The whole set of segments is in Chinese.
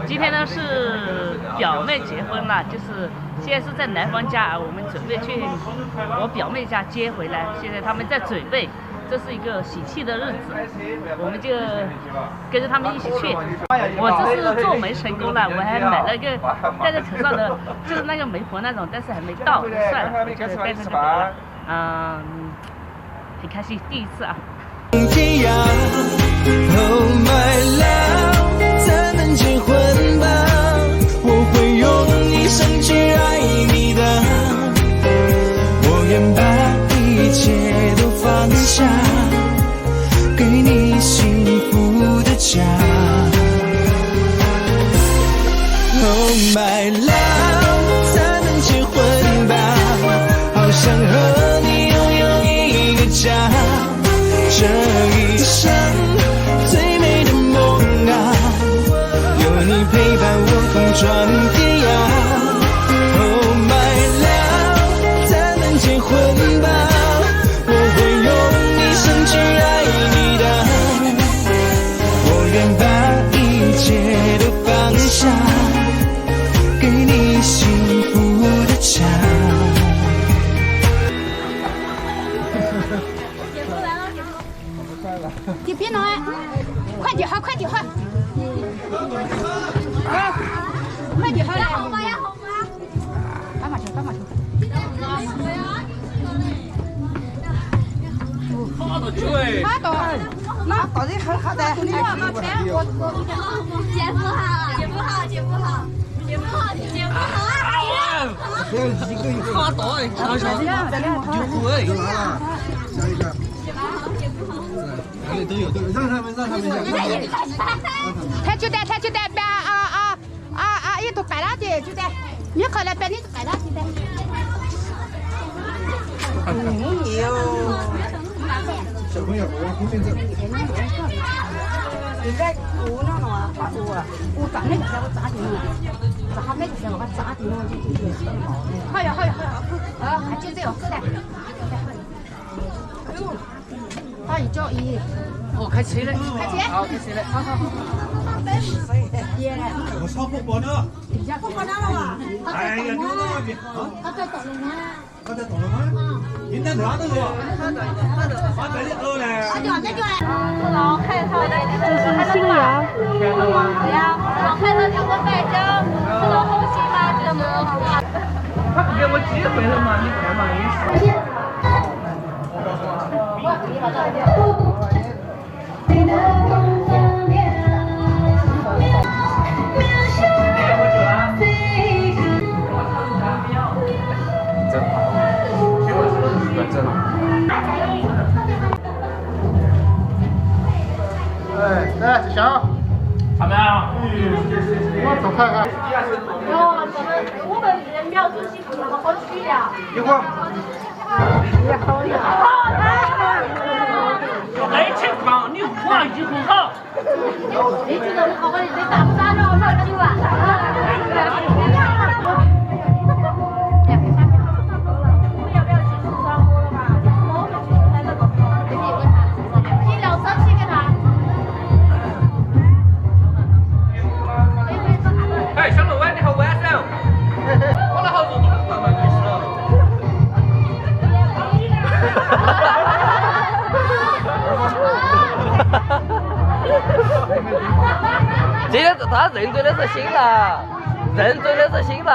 今天呢是表妹结婚了，就是现在是在男方家，我们准备去我表妹家接回来。现在他们在准备，这是一个喜气的日子，我们就跟着他们一起去。我这是做媒成功了，我还买了个戴在头上的，就是那个媒婆那种，但是还没到，算了，我就戴上就得了。很开心，第一次啊。天涯 Oh my love 咱能结婚吧，我会用一生去爱你的，我愿把一切都放下，给你幸福的家。 Oh my love 咱能结婚吧，好想和你拥有一个家，这一生最美的梦啊，有你陪伴我空闯天涯。Oh my love 咱能结婚吧，我会用一生去爱你的，我愿把一切都放下，给你幸福的家。你别弄哎，快点哈，快点哈！啊，快点哈！好吧呀，好吧。打麻球，打麻球。好多球哎！好多，那到底很好的。你好，好的。姐夫好，姐夫好，姐夫好，姐夫好，姐夫好啊！不要一个一个。好多哎，好小，有虎哎，下一个。 都有，让他们他就带别一都摆了的，就带你好了，别你摆了的。没有。小朋友，我后面这。现在我那种啊，我长那个时候扎的了，扎那个时候我扎的了，就。好呀，就这样，是的。阿姨叫姨。 哦，开车了，开车，好，开车了，好。我超不饱呢。不饱了吧？哎呀，牛肉面，他在抖音吗？他在抖了吗？您在哪的我？他在你饿嘞。这老汉他这是新娘。对呀，老汉他就是摆着，这种东西嘛，这么。他不给我机会了嘛？你看嘛，你是。 哎，来，子祥，怎么样？我走看看。哟，我们人苗主席不好好取的。一会儿。也好呀。没情况，你话语很好。你觉得好好的，你打不打着？我上去了。今天他认准的是新郎，认准的是新郎。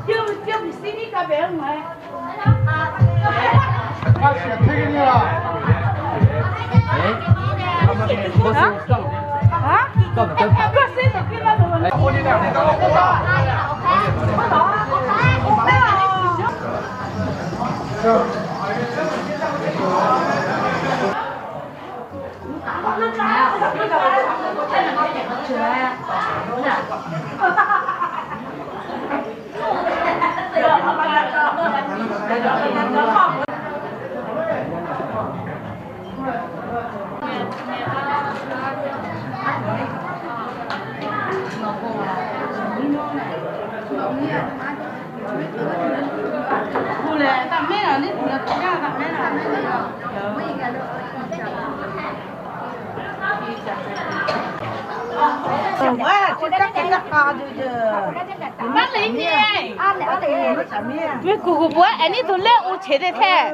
就比谁的那边买。他血推给你了。我是上。啊？干不干？这谁都给那种。我这两天刚好吧。老公啊，你妈呢？过来，咱买了，你过来，咱买了。我应该都我这个好就是，那里面啊，了解，没姑姑不，哎，你都来我吃的菜。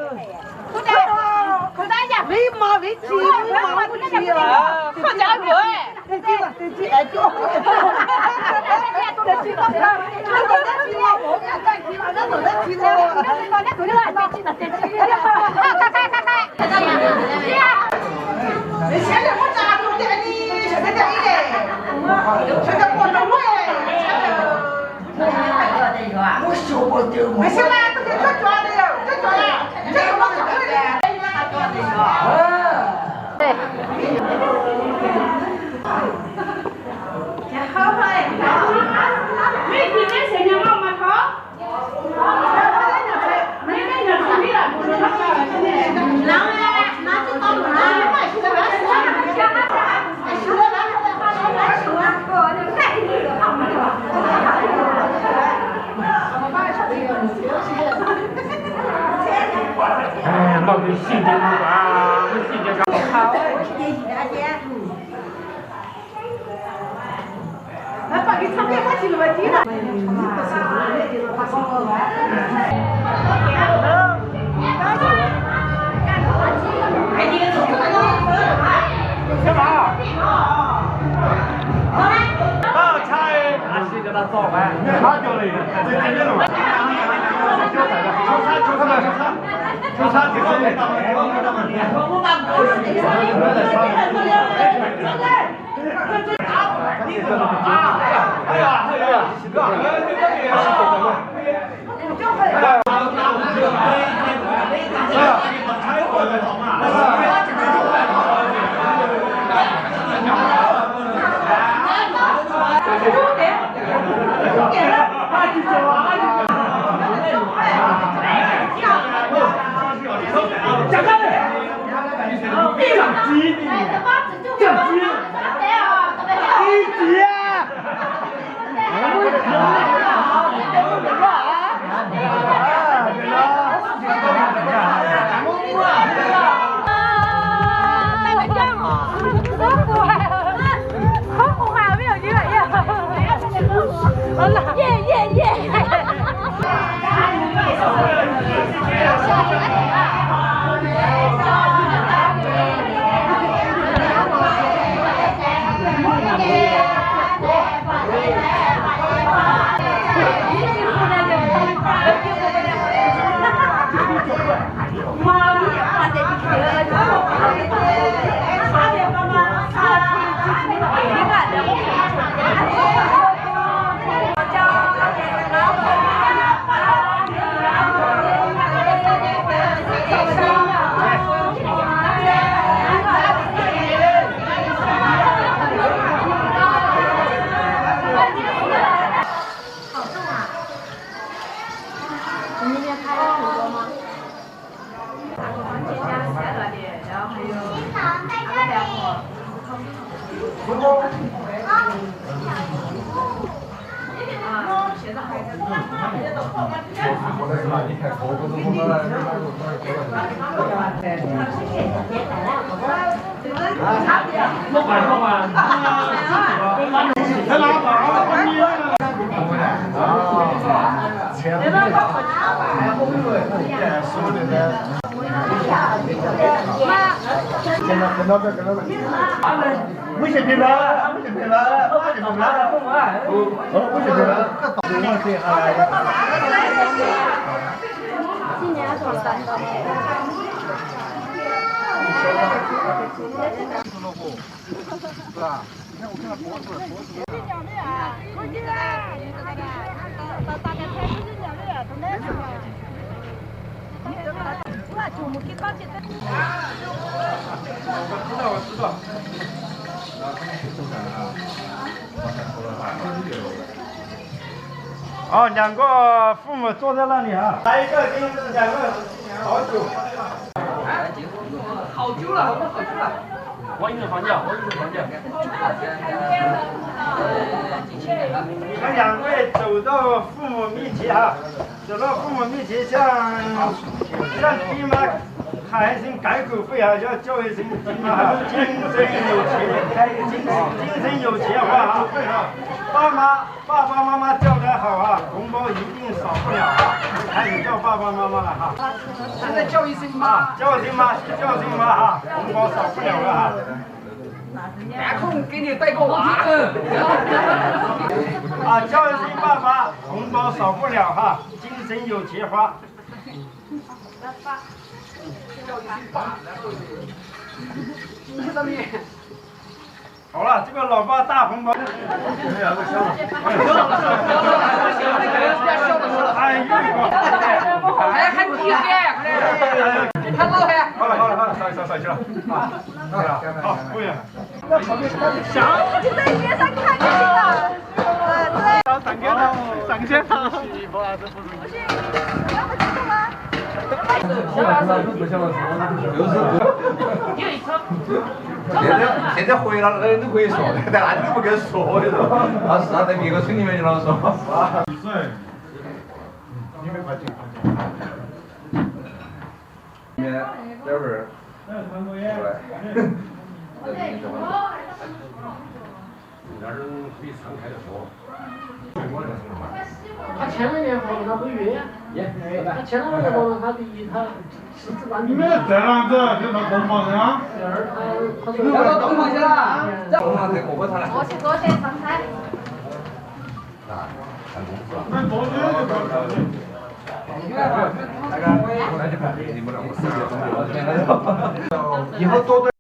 可大家为毛为鸡为毛不鸡啊？好家伙！对鸡了，对鸡来叫。现在我咋做的呢？现在这一嘞，现在我弄哎，我小不丢嘛。行了，都给这抓的了，这抓了，这个我抓的了。对。好坏，没听见谁家妈妈吵？没人家吃米了，不是他们现在。那就到哪里买去了？哎，老子心情不管，心情干好。那把你唱片发起了吧？记得。干嘛？啊，菜，俺是给他早饭，他掉了一个，这今天了嘛？就差这个人，哎呀，不是平了，不是平了，不是平了，不是平了，今年做3道。是吧？你看我看脖子。讲的呀，我记得大概才是讲的呀，都那什么。我就没给搞起来。我知道。哦，两个父母坐在那里啊。来一个，跟两个好久。好久了，好久了。我一个房间，那两位走到父母面前啊。走到父母面前向爹妈喊一声改口费啊，要叫一声爹妈哈，精神有钱话哈。爸爸妈妈叫得好啊，红包一定少不了啊！开始叫爸爸妈妈了哈。现在叫一声妈，啊，叫一声妈哈，红包少不了了哈。有空给你带个娃。啊，叫一声爸爸，红包少不了哈，精神有钱花。上面。好了，这个老爸大红包。还看你的，看老黑。好了，上去了。好，不远。就在边上看就行了。上街头。现在回了，人都可以说，在哪里都不敢说的都。啊是啊，在别个村里面就能说。几岁？你没发现？里面待会儿过来。那是可以敞开的说。他签了年合同，他不约。他签了那个合同，他第一他实质关闭。你们这样子就到东方人啊？第二他说要到东方去了。东方在过过他了。坐下上菜。啊，看公司了。那多久就到这里？那就看你们两个事业总结了，以后多对。